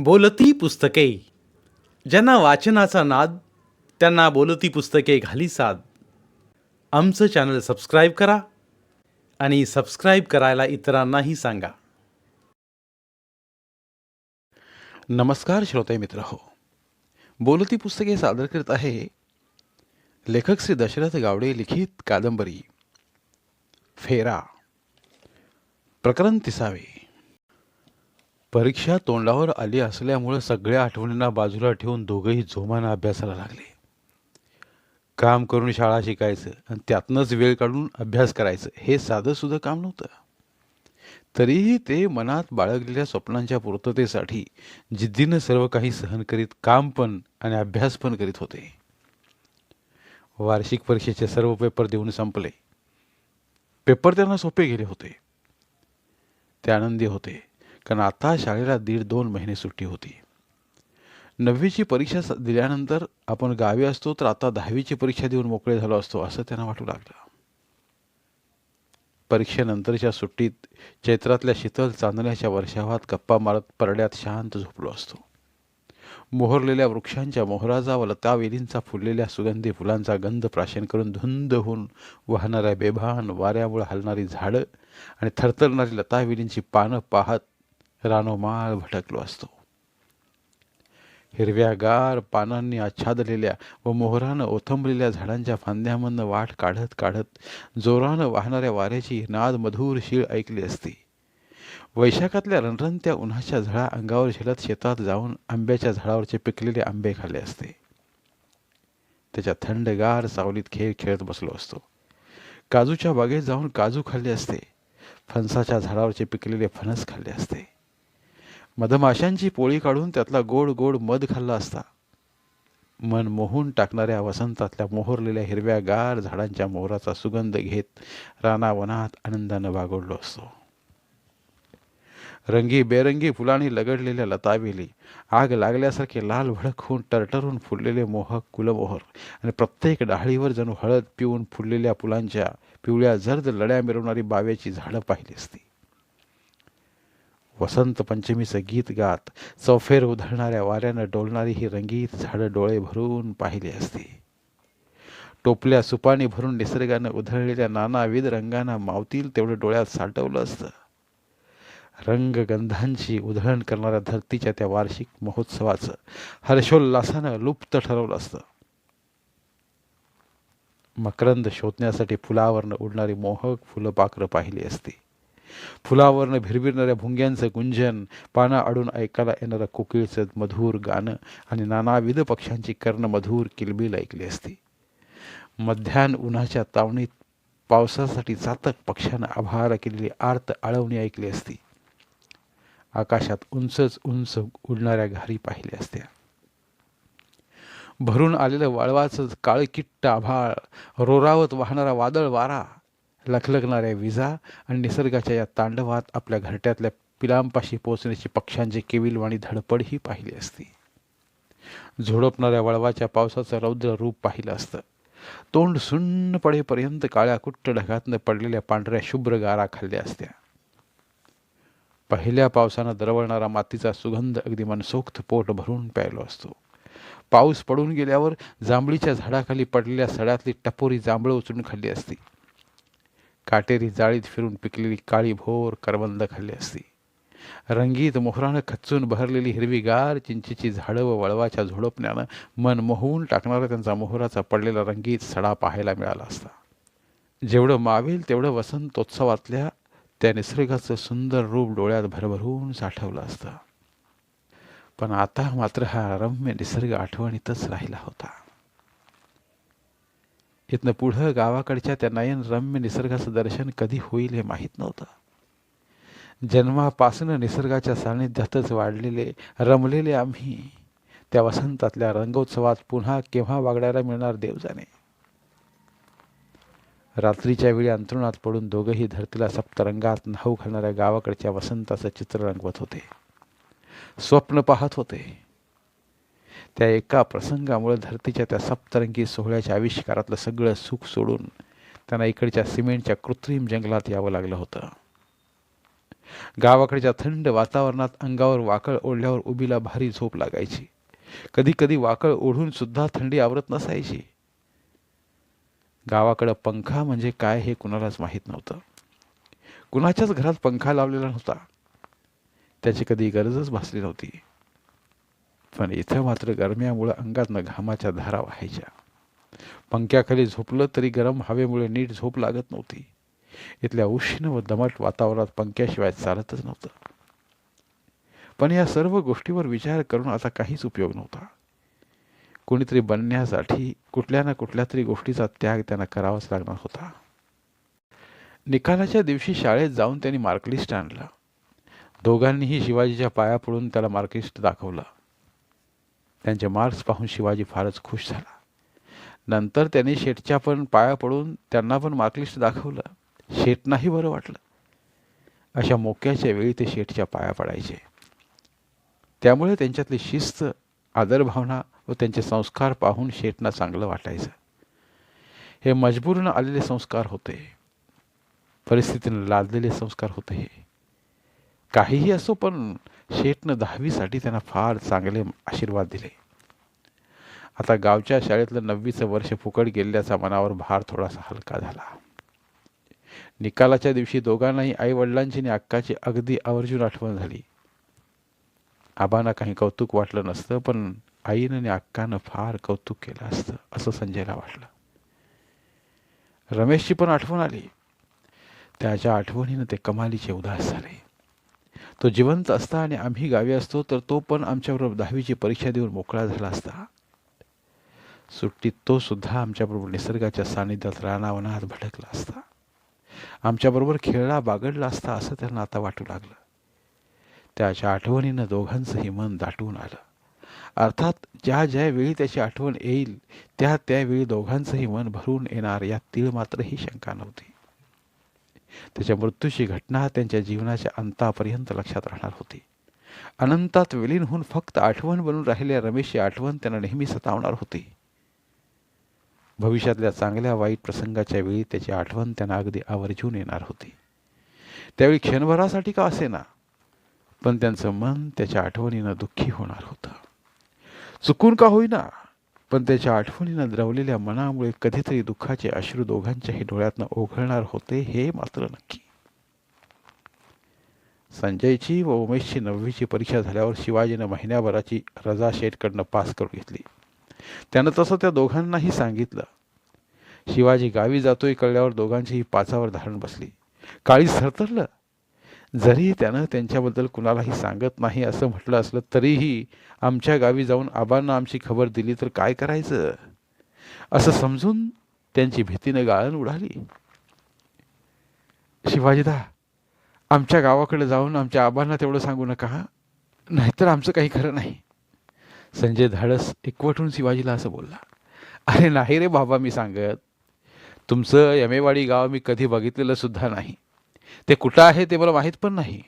बोलती पुस्तके. ज्यांना वाचनाचा नाद, त्यांना बोलती पुस्तके घाली साद. आमचं चॅनल सबस्क्राईब करा आणि सबस्क्राईब करायला इतरांनाही सांगा. नमस्कार श्रोते मित्र हो. बोलती पुस्तके सादर करत आहे लेखक श्री दशरथ गावडे लिखित कादंबरी फेरा, प्रकरण 30. परीक्षा तोंडावर आली असल्यामुळे सगळ्या आठवणींना बाजूला ठेवून दोघंही जोमानं अभ्यासाला लागले. काम करून शाळा शिकायचं आणि त्यातनंच वेळ काढून अभ्यास करायचं हे साधं सुद्धा काम नव्हतं. तरीही ते मनात बाळगलेल्या स्वप्नांच्या पूर्ततेसाठी जिद्दीनं सर्व काही सहन करीत काम पण आणि अभ्यास पण करीत होते. वार्षिक परीक्षेचे सर्व पेपर देऊन संपले. पेपर त्यांना सोपे गेले होते. ते आनंदी होते, कारण आता शाळेला 1.5-2 महिने सुट्टी होती. 9वीची परीक्षा दिल्यानंतर आपण गावी असतो, तर आता 10वीची परीक्षा देऊन मोकळे झालो असतो असं त्यांना वाटू लागलं. परीक्षेनंतरच्या सुट्टीत चैत्रातल्या शीतल चांदण्याच्या वर्षावात गप्पा मारत परड्यात शांत झोपलो असतो. मोहरलेल्या वृक्षांच्या मोहराचा व लतावेलींचा फुललेल्या सुगंधी फुलांचा गंध प्राशन करून धुंद होऊन वाहणाऱ्या बेभान वाऱ्यामुळे हलणारी झाडं आणि थरथरणारी लतावेलींची पानं पाहत रानोमाळ भटकलो असतो. हिरव्यागार पानांनी आच्छादलेल्या व मोहरानं ओथंबलेल्या झाडांच्या फांद्यामधनं वाट काढत काढत जोरानं वाहणाऱ्या वाऱ्याची नाद मधुर शीळ ऐकली असती. वैशाखातल्या रणरणत्या उन्हाच्या झळा अंगावर झेलत शेतात जाऊन आंब्याच्या झाडावरचे पिकलेले आंबे खाल्ले असते. त्याच्या थंडगार सावलीत खेळ खेळत बसलो असतो. काजूच्या बागेत जाऊन काजू खाल्ले असते. फणसाच्या झाडावरचे पिकलेले फणस खाल्ले असते. मधमाशांची पोळी काढून त्यातला गोड गोड मध खाल्ला असता. मन मोहून टाकणाऱ्या वसंतातल्या मोहरलेल्या हिरव्यागार झाडांच्या मोहराचा सुगंध घेत रानावनात आनंदानं बागडलो असतो. रंगी बेरंगी फुलांनी लगडलेल्या लतावेली, आग लागल्यासारखे लाल भडक होऊन टरटरून फुललेले मोहक कुलमोहर आणि प्रत्येक डाळीवर जणू हळद पिऊन फुललेल्या फुलांच्या पिवळ्या जर्द लड्या मिरवणारी बाव्याची झाडं पाहिली असती. वसंत पंचमीचं गीत गात चौफेर उधळणाऱ्या वाऱ्यानं डोलणारी ही रंगीत झाडं डोळे भरून पाहिली असती. टोपल्या सुपानी भरून निसर्गानं उधळलेल्या नानाविध रंगांना मावतील तेवढं डोळ्यात साठवलं असतं. रंगगंधांची उधळण करणाऱ्या धरतीच्या त्या वार्षिक महोत्सवाचं हर्षोल्लासानं लुप्त ठरवलं असतं. मकरंद शोधण्यासाठी फुलावरनं उडणारी मोहक फुलपाखरं पाहिली असती. फुलावरनं भिरभिरणाऱ्या भुंग्यांचं गुंजन, पाना आडून ऐकायला येणारं कोकिळचं मधुर गाणं आणि नानाविध पक्ष्यांची कर्णमधुर किलबिल ऐकली असती. मध्यान उन्हाच्या तावणीत पावसासाठी चातक पक्ष्यानं आभार केलेली आर्त आळवणी ऐकली असती. आकाशात उंचच उंच उडणाऱ्या घारी पाहिल्या असत्या. भरून आलेलं वाळवाचं काळकिट्ट आभाळ, रोरावत वाहणारा वादळ वारा, लखलखणाऱ्या विजा आणि निसर्गाच्या या तांडवात आपल्या घरट्यातल्या पिलांपाशी पोचण्याची पक्ष्यांची केविलवाणी धडपड ही पाहिली असती. झोडपणाऱ्या वळवाच्या पावसाचं रौद्र रूप पाहिलं असतं. तोंड सुन्न पडेपर्यंत काळ्या कुट्ट ढगातनं पडलेल्या पांढऱ्या शुभ्र गारा खाल्ल्या असत्या. पहिल्या पावसानं दरवळणारा मातीचा सुगंध अगदी मनसोक्त पोट भरून प्यायलो असतो. पाऊस पडून गेल्यावर जांभळीच्या झाडाखाली पडलेल्या सड्यातली टपोरी जांभळं उचलून खाल्ली असती. काटेरी जाळीत फिरून पिकलेली काळी भोर करवंद खाल्ली असती. रंगीत मोहरानं खच्चून बहरलेली हिरवीगार चिंचेची झाडं व वळवाच्या झोडपण्यानं मन मोहून टाकणारा त्यांचा मोहराचा पडलेला रंगीत सडा पाहायला मिळाला असता. जेवढं मावेल तेवढं वसंतोत्सवातल्या त्या निसर्गाचं सुंदर रूप डोळ्यात भरभरून साठवलं असतं. पण आता मात्र हा रम्य निसर्ग आठवणीतच राहिला होता. इथनं पुढं गावाकडच्या त्या नयन रम्य निसर्गाचं दर्शन कधी होईल हे माहीत नव्हतं. जन्मापासून निसर्गाच्या सान्निध्यातच वाढलेले रमलेले आम्ही त्या वसंतातल्या रंगोत्सवात पुन्हा केव्हा वागडायला मिळणार देव जाणे. रात्रीच्या वेळी अंथरुणात पडून दोघंही धरतीला सप्तरंगात न्हाऊ घालणाऱ्या गावाकडच्या वसंताचं चित्र रंगवत होते. स्वप्न पाहत होते. त्या एका प्रसंगामुळे धरतीच्या त्या सप्तरंगी सोहळ्याच्या आविष्कारातलं सगळं सुख सोडून त्यांना इकडच्या सिमेंटच्या कृत्रिम जंगलात यावं लागलं होतं. गावाकडच्या थंड वातावरणात अंगावर वाकळ ओढल्यावर उबीला भारी झोप लागायची. कधी कधी वाकळ ओढून सुद्धा थंडी आवरत नसायची. गावाकडं पंखा म्हणजे काय हे कुणालाच माहीत नव्हतं. कुणाच्याच घरात पंखा लावलेला नव्हता. त्याची कधी गरजच भासली नव्हती. पण इथं मात्र गरम्यामुळं अंगातनं घामाच्या धारा व्हायच्या. पंख्याखाली झोपलं तरी गरम हवेमुळे नीट झोप लागत नव्हती. इथल्या उष्ण व दमट वातावरणात पंख्याशिवाय चालतच नव्हतं. पण या सर्व गोष्टीवर विचार करून आता काहीच उपयोग नव्हता. कोणीतरी बनण्यासाठी कुठल्या ना कुठल्या तरी गोष्टीचा त्याग त्यांना करावाच लागणार होता. निकालाच्या दिवशी शाळेत जाऊन त्यांनी मार्कलिस्ट आणलं. दोघांनीही शिवाजीच्या पाया पडून त्याला मार्कलिस्ट दाखवलं. त्यांचे मार्क्स पाहून शिवाजी फारच खुश झाला. नंतर त्यांनी शेठच्या पण पाया पडून त्यांना पण मार्कलिस्ट दाखवलं. शेठनाही बरं वाटलं. अशा मोक्याच्या वेळी ते शेठच्या पाया पडायचे. त्यामुळे त्यांच्यातली शिस्त, आदरभावना व त्यांचे संस्कार पाहून शेठना चांगलं वाटायचं. हे मजबूरीनं आलेले संस्कार होते. परिस्थितीनं लादलेले संस्कार होते हे. काहीही असो, पण शेठनं 10वीसाठी त्यांना फार चांगले आशीर्वाद दिले. आता गावच्या शाळेतलं 9वीचं वर्ष फुकट गेल्याचा मनावर भार थोडासा हलका झाला. निकालाच्या दिवशी दोघांनाही आई वडिलांची आणि अक्काची अगदी आवर्जून आठवण झाली. आबांना काही कौतुक वाटलं नसतं, पण आईनं आणि अक्कानं फार कौतुक केलं असतं असं संजयला वाटलं. रमेशची पण आठवण आली. त्याच्या आठवणीनं ते कमालीचे उदास झाले. तो जिवंत असता आणि आम्ही गावी असतो तर तो पण आमच्याबरोबर 10वीची परीक्षा देऊन मोकळा झाला असता. सुट्टीत तो सुद्धा आमच्याबरोबर निसर्गाच्या सानिध्यात रानावनात भटकला असता. आमच्याबरोबर खेळला बागडला असता असं त्यांना आता वाटू लागलं. त्याच्या आठवणीनं दोघांचंही मन दाटून आलं. अर्थात ज्या ज्या वेळी त्याची आठवण येईल त्या त्यावेळी दोघांचंही मन भरून येणार यात तीळ मात्रही शंका नव्हती. त्याच्या मृत्यूची घटना त्यांच्या जीवनाच्या अंतापर्यंत लक्षात राहणार होती. अनंतात विलीन होऊन फक्त आठवण बनून राहिलेल्या रमेशची आठवण त्यांना नेहमी सतावणार होती. भविष्यातल्या चांगल्या वाईट प्रसंगाच्या वेळी त्याची आठवण त्यांना अगदी आवर्जून येणार होती. त्यावेळी क्षणभरासाठी का असेना, पण त्यांचं मन त्याच्या आठवणीनं दुःखी होणार होतं. चुकून का होईना, पण त्याच्या आठवणीनं द्रवलेल्या मनामुळे कधीतरी दुःखाचे अश्रू दोघांच्याही डोळ्यातनं ओघळणार होते हे मात्र नक्की. संजयची व उमेशची 9वीची परीक्षा झाल्यावर शिवाजीनं महिन्याभराची रजा शेठकडनं पास करून घेतली. त्यानं तसं त्या दोघांनाही सांगितलं. शिवाजी गावी जातोय कळल्यावर दोघांचीही पाचावर धारण बसली. काळीच थरथरलं. जरी त्यानं त्यांच्याबद्दल कुणालाही सांगत नाही असं म्हटलं असलं तरीही आमच्या गावी जाऊन आबांना आमची खबर दिली तर काय करायचं असं समजून त्यांची भीतीनं गाळण उडाली. शिवाजीदा, आमच्या गावाकडे जाऊन आमच्या आबांना तेवढं सांगू नका, नाहीतर आमचं काही खरं नाही. संजय धाडस एकवटून शिवाजीला असं बोलला. अरे नाही रे बाबा, मी सांगत. तुमचं यमेवाडी गाव मी कधी बघितलेलं सुद्धा नाही. ते कुठं आहे ते मला माहीत पण नाही.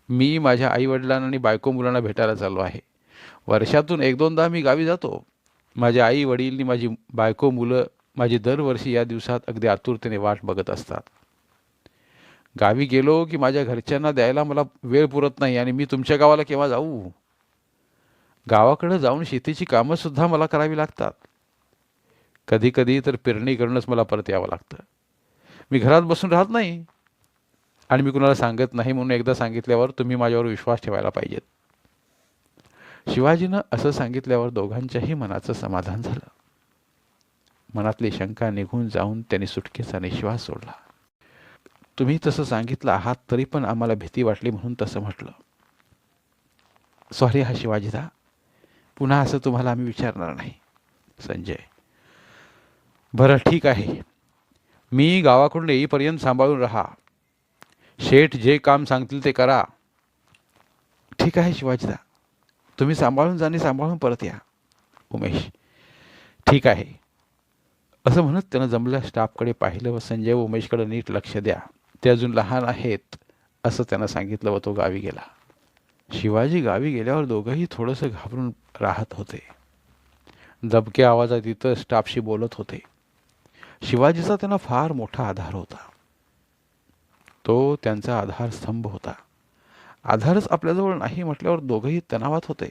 मी माझ्या आईवडिलांना आणि बायको मुलांना भेटायला चाललो आहे. वर्षातून 1-2दा मी गावी जातो. माझ्या आई वडील माझी बायको मुलं माझी दरवर्षी या दिवसात अगदी आतुरतेने वाट बघत असतात. गावी गेलो की माझ्या घरच्यांना द्यायला मला वेळ पुरत नाही आणि मी तुमच्या गावाला केव्हा जाऊ. गावाकडे जाऊन शेतीची कामं सुद्धा मला करावी लागतात. कधी कधी तर पेरणी करूनच मला परत यावं लागतं. मी घरात बसून राहत नाही आणि मी कुणाला सांगत नाही म्हणून एकदा सांगितल्यावर तुम्ही माझ्यावर विश्वास ठेवायला पाहिजेत. शिवाजीनं असं सांगितल्यावर दोघांच्याही मनाचं समाधान झालं. मनातली शंका निघून जाऊन त्यांनी सुटकेचा निश्वास सोडला. तुम्ही तसं सांगितलं आहात तरी पण आम्हाला भीती वाटली म्हणून तसं म्हटलं. सॉरी हा शिवाजीदा, पुन्हा असं तुम्हाला आम्ही विचारणार नाही. संजय: बरं ठीक आहे, मी गावाकडून येईपर्यंत सांभाळून राहा. शेठ जे काम सांगतील ते करा. ठीक आहे शिवाजीदा, तुम्ही सांभाळून जा आणि सांभाळून परत या. उमेश: ठीक आहे. असं म्हणत त्यानं जमल्या स्टाफकडे पाहिलं व संजय व उमेशकडे नीट लक्ष द्या, ते अजून लहान आहेत असं त्यानं सांगितलं व तो गावी गेला. शिवाजी गावी गेल्यावर दोघंही थोडंसं घाबरून राहत होते. दबक्या आवाजात इथं स्टाफशी बोलत होते. शिवाजीचा त्यांना फार मोठा आधार होता. तो त्यांचा आधारस्तंभ होता. आधारच आपल्याजवळ नाही म्हटल्यावर दोघंही तणावात होते.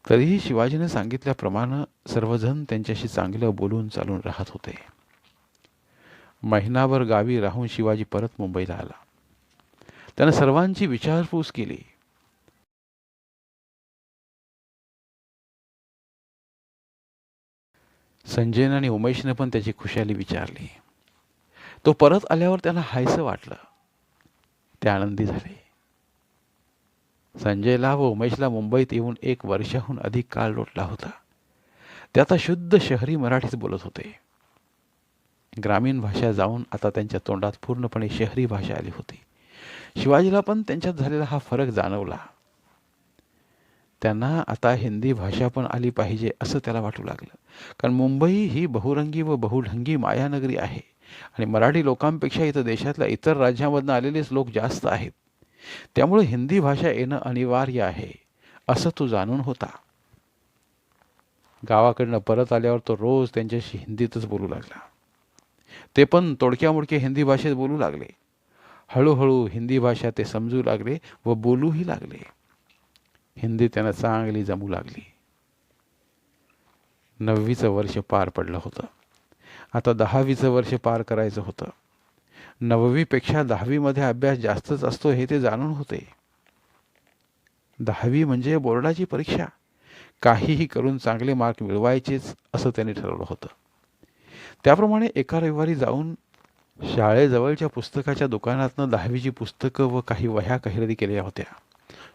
तरीही शिवाजीने सांगितल्याप्रमाणे सर्वजण त्यांच्याशी चांगलं बोलून चालून राहत होते. महिनाभर गावी राहून शिवाजी परत मुंबईला आला. त्यानं सर्वांची विचारपूस केली. संजयन आणि उमेशने पण त्याची खुशाली विचारली. तो परत आल्यावर त्यांना हायसं वाटलं. ते आनंदी झाले. संजयला व उमेशला मुंबईत येऊन 1 वर्षाहून अधिक काळ लोटला होता. ते आता शुद्ध शहरी मराठीत बोलत होते. ग्रामीण भाषा जाऊन आता त्यांच्या तोंडात पूर्णपणे शहरी भाषा आली होती. शिवाजीला पण त्यांच्यात झालेला हा फरक जाणवला. त्यांना आता हिंदी भाषा पण आली पाहिजे असं त्याला वाटू लागलं. कारण मुंबई ही बहुरंगी व बहुढंगी मायानगरी आहे आणि मराठी लोकांपेक्षा इथं देशातल्या इतर राज्यांमधून आलेलेच लोक जास्त आहेत. त्यामुळे हिंदी भाषा येणं अनिवार्य आहे असं तो जाणून होता. गावाकडनं परत आल्यावर तो रोज त्यांच्याशी हिंदीतच बोलू लागला. ते पण तोडक्या मोडक्या हिंदी भाषेत बोलू लागले. हळूहळू हिंदी भाषा ते समजू लागले व बोलूही लागले. हिंदी त्यांना चांगली जमू लागली. 9वीचं वर्ष पार पडलं होतं. आता 10वीचं वर्ष पार करायचं होतं. 9वीपेक्षा 10वीमध्ये अभ्यास जास्तच असतो हे ते जाणून होते. 10वी म्हणजे बोर्डाची परीक्षा. काहीही करून चांगले मार्क मिळवायचेच असं त्यांनी ठरवलं होतं. त्याप्रमाणे एका रविवारी जाऊन शाळेजवळच्या पुस्तकाच्या दुकानातनं 10वीची पुस्तकं व काही वह्या खरेदी केल्या होत्या.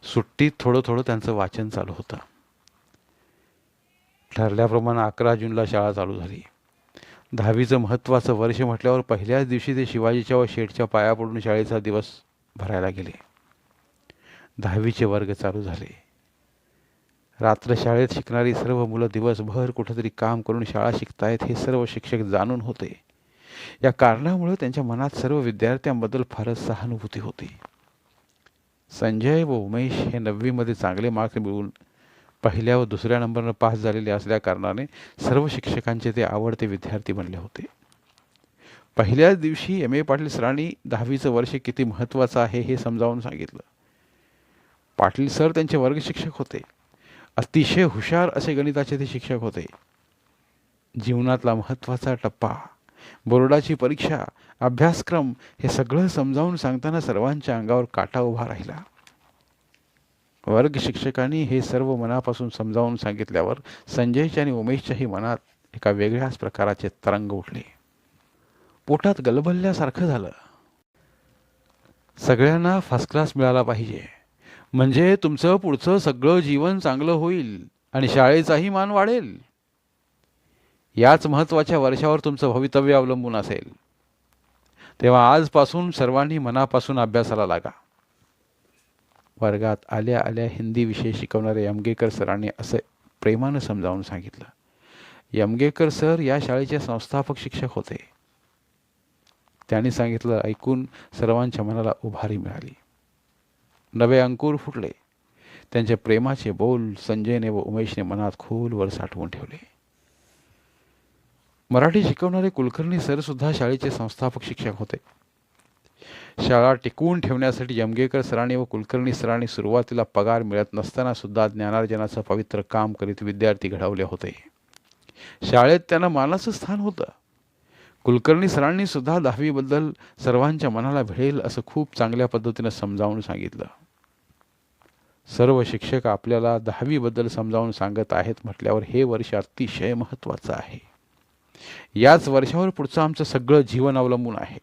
सुट्टीत थोडं थोडं त्यांचं वाचन चालू होतं. ठरल्याप्रमाणे 11 जूनला शाळा चालू झाली. 10वीचं महत्त्वाचं वर्ष म्हटल्यावर पहिल्याच दिवशी ते शिवाजीच्या व शेठच्या पाया पडून शाळेचा दिवस भरायला गेले. 10वीचे वर्ग चालू झाले. रात्र शाळेत शिकणारी सर्व मुलं दिवसभर कुठेतरी काम करून शाळा शिकतायत हे सर्व शिक्षक जाणून होते. या कारणामुळे त्यांच्या मनात सर्व विद्यार्थ्यांबद्दल फारच सहानुभूती होती. संजय व उमेश हे 9वीमध्ये चांगले मार्क्स मिळवून पहिल्या व दुसऱ्या नंबरनं पास झालेले असल्या कारणाने सर्व शिक्षकांचे ते आवडते विद्यार्थी बनले होते. पहिल्याच दिवशी M.A. पाटील सरांनी 10वीचं वर्ष किती महत्त्वाचं आहे हे समजावून सांगितलं. पाटील सर त्यांचे वर्ग शिक्षक होते. अतिशय हुशार असे गणिताचे ते शिक्षक होते. जीवनातला महत्त्वाचा टप्पा, बोर्डाची परीक्षा, अभ्यासक्रम हे सगळं समजावून सांगताना सर्वांच्या अंगावर काटा उभा राहिला. वर्ग शिक्षकांनी हे सर्व मनापासून समजावून सांगितल्यावर संजयच्या आणि उमेशच्याही मनात एका वेगळ्याच प्रकारचे तरंग उठले. पोटात गलबलल्यासारखं झालं. सगळ्यांना फर्स्ट क्लास मिळाला पाहिजे म्हणजे तुमचं पुढचं सगळं जीवन चांगलं होईल आणि शाळेचाही मान वाढेल. याच महत्त्वाच्या वर्षावर तुमचं भवितव्य अवलंबून असेल. तेव्हा आजपासून सर्वांनी मनापासून अभ्यासाला लागा. वर्गात आल्या आल्या हिंदी विषय शिकवणारे यमगेकर सरांनी असे प्रेमानं समजावून सांगितलं. यमगेकर सर या शाळेचे संस्थापक शिक्षक होते. त्यांनी सांगितलं ऐकून सर्वांच्या मनाला उभारी मिळाली. नवे अंकुर फुटले. त्यांचे प्रेमाचे बोल संजयने व उमेशने मनात खोलवर साठवून ठेवले. मराठी शिकवणारे कुलकर्णी सर सुद्धा शाळेचे संस्थापक शिक्षक होते. शाळा टिकवून ठेवण्यासाठी यमगेकर सरांनी व कुलकर्णी सरांनी सुरुवातीला पगार मिळत नसताना सुद्धा ज्ञानार्जनाचं पवित्र काम करीत विद्यार्थी घडवले होते. शाळेत त्यांना मानाचं स्थान होतं. कुलकर्णी सरांनी सुद्धा 10वीबद्दल सर्वांच्या मनाला भिडेल असं खूप चांगल्या पद्धतीनं समजावून सांगितलं. सर्व शिक्षक आपल्याला 10वीबद्दल समजावून सांगत आहेत म्हटल्यावर हे वर्ष अतिशय महत्त्वाचं आहे. याच वर्षावर पुढचं आमचं सगळं जीवन अवलंबून आहे.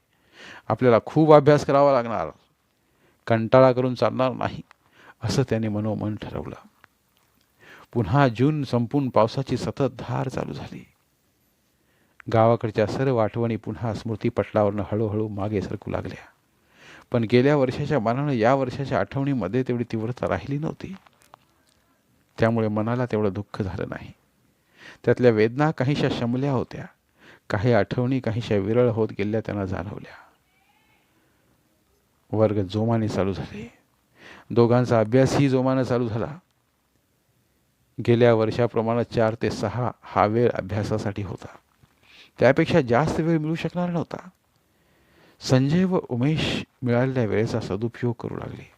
आपल्याला खूप अभ्यास करावा लागणार, कंटाळा करून चालणार नाही असं त्याने मनोमन ठरवलं. पुन्हा जून संपून पावसाची सततधार चालू झाली. गावाकडच्या सर्व आठवणी पुन्हा स्मृतीपटलावरनं हळूहळू मागे सरकू लागल्या. पण गेल्या वर्षाच्या मानानं या वर्षाच्या आठवणीमध्ये तेवढी तीव्रता राहिली नव्हती. त्यामुळे मनाला तेवढं दुःख झालं नाही. त्यातल्या वेदना काहीशा शमल्या होत्या. काही आठवणी काहीशा विरळ होत गेल्या त्यांना जाणवल्या. वर्ग जोमाने चालू झाले. दोघांचा अभ्यासही जोमाने चालू झाला. गेल्या वर्षाप्रमाणे 4 ते 6 हा वेळ अभ्यासासाठी होता. त्यापेक्षा जास्त वेळ मिळू शकणार नव्हता. संजय व उमेश मिळालेल्या वेळेचा सदुपयोग करू लागले.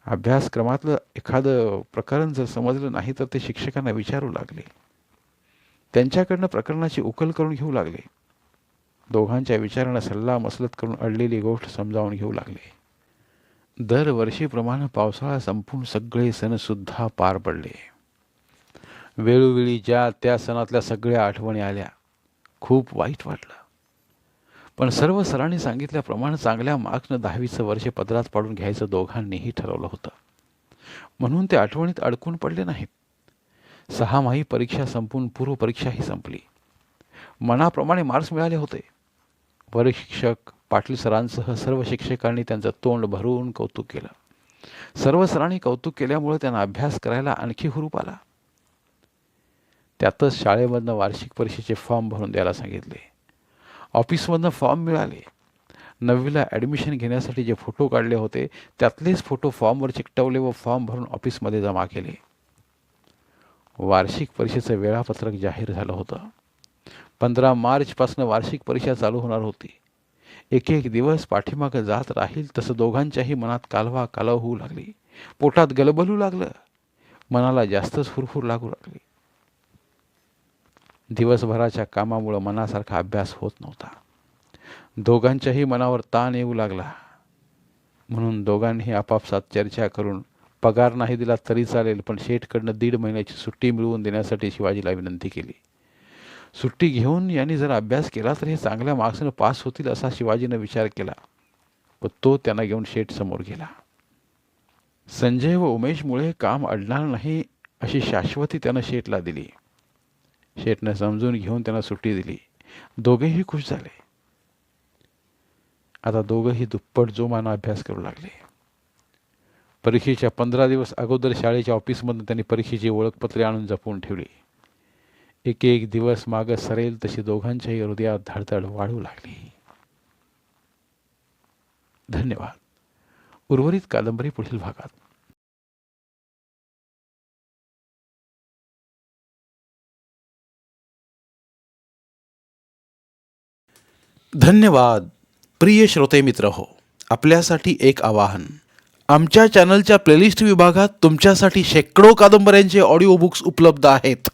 अभ्यासक्रमातलं एखादं प्रकरण जर समजलं नाही तर ते शिक्षकांना विचारू लागले. त्यांच्याकडनं प्रकरणाची उकल करून घेऊ लागले. दोघांच्या विचारांना सल्ला मसलत करून अडलेली गोष्ट समजावून घेऊ लागले. दरवर्षीप्रमाणे पावसाळा संपून सगळे सणसुद्धा पार पडले. वेळोवेळी ज्या त्या सणातल्या सगळ्या आठवणी आल्या. खूप वाईट वाटलं. पण सर्व सरांनी सांगितल्याप्रमाणे चांगल्या मार्क्सनं 10वीचं वर्ष पदरात पाडून घ्यायचं दोघांनीही ठरवलं होतं. म्हणून ते आठवणीत अडकून पडले नाहीत. 6माही परीक्षा संपून पूर्वपरीक्षाही संपली. मनाप्रमाणे मार्क्स मिळाले होते. परीक्षक पाटील सरांसह सर्व शिक्षकांनी त्यांचं तोंड भरून कौतुक केलं. सर्व सरांनी कौतुक केल्यामुळे त्यांना अभ्यास करायला आणखी हुरूप आला. त्यातच शाळेमधनं वार्षिक परीक्षेचे फॉर्म भरून द्यायला सांगितले. ऑफिसमधनं फॉर्म मिळाले. 9वीला ॲडमिशन घेण्यासाठी जे फोटो काढले होते त्यातलेच फोटो फॉर्मवर चिकटवले व फॉर्म भरून ऑफिसमध्ये जमा केले. वार्षिक परीक्षेचं वेळापत्रक जाहीर झालं होतं. 15 मार्चपासून वार्षिक परीक्षा चालू होणार होती. एक एक दिवस पाठीमागं जात राहील तसं दोघांच्याही मनात कालवा कालव होऊ लागली. पोटात गलबलू लागलं. मनाला जास्तच हुरहुर लागू लागली. दिवसभराच्या कामामुळं मनासारखा अभ्यास होत नव्हता. दोघांच्याही मनावर ताण येऊ लागला. म्हणून दोघांनी आपापसात चर्चा करून पगार नाही दिला तरी चालेल पण शेठकडनं 1.5 महिन्याची सुट्टी मिळवून देण्यासाठी शिवाजीला विनंती केली. सुट्टी घेऊन यांनी जर अभ्यास केला तर हे चांगल्या मार्क्सनं पास होतील असा शिवाजीनं विचार केला व तो त्यांना घेऊन शेठ समोर गेला. संजय व उमेशमुळे काम अडणार नाही अशी शाश्वती त्यानं शेठला दिली. शेठनं समजून घेऊन त्यांना सुट्टी दिली. दोघेही खुश झाले. आता दोघंही दुप्पट जोमानं अभ्यास करू लागले. परीक्षेच्या 15 दिवस अगोदर शाळेच्या ऑफिसमधून त्यांनी परीक्षेची ओळखपत्रे आणून जपून ठेवली. एक एक दिवस मागं सरेल तशी दोघांच्याही हृदयात धडधड वाढू लागली. धन्यवाद. उर्वरित कादंबरी पुढील भागात. धन्यवाद. प्रिय श्रोते मित्र हो, आपल्यासाठी एक आवाहन. आमच्या चॅनलच्या प्लेलिस्ट विभागात तुमच्यासाठी शेकडो कादंबऱ्यांचे ऑडिओ बुक्स उपलब्ध आहेत.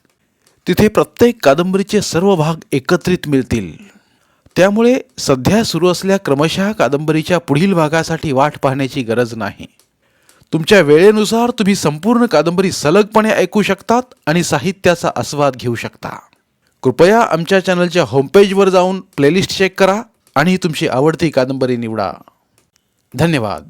तिथे प्रत्येक कादंबरीचे सर्व भाग एकत्रित मिळतील. त्यामुळे सध्या सुरू असलेल्या क्रमशः कादंबरीच्या पुढील भागासाठी वाट पाहण्याची गरज नाही. तुमच्या वेळेनुसार तुम्ही संपूर्ण कादंबरी सलगपणे ऐकू शकतात आणि साहित्याचा आस्वाद घेऊ शकता. कृपया आमच्या चॅनलच्या होमपेजवर जाऊन प्लेलिस्ट चेक करा आणि तुमची आवडती कादंबरी निवडा. धन्यवाद.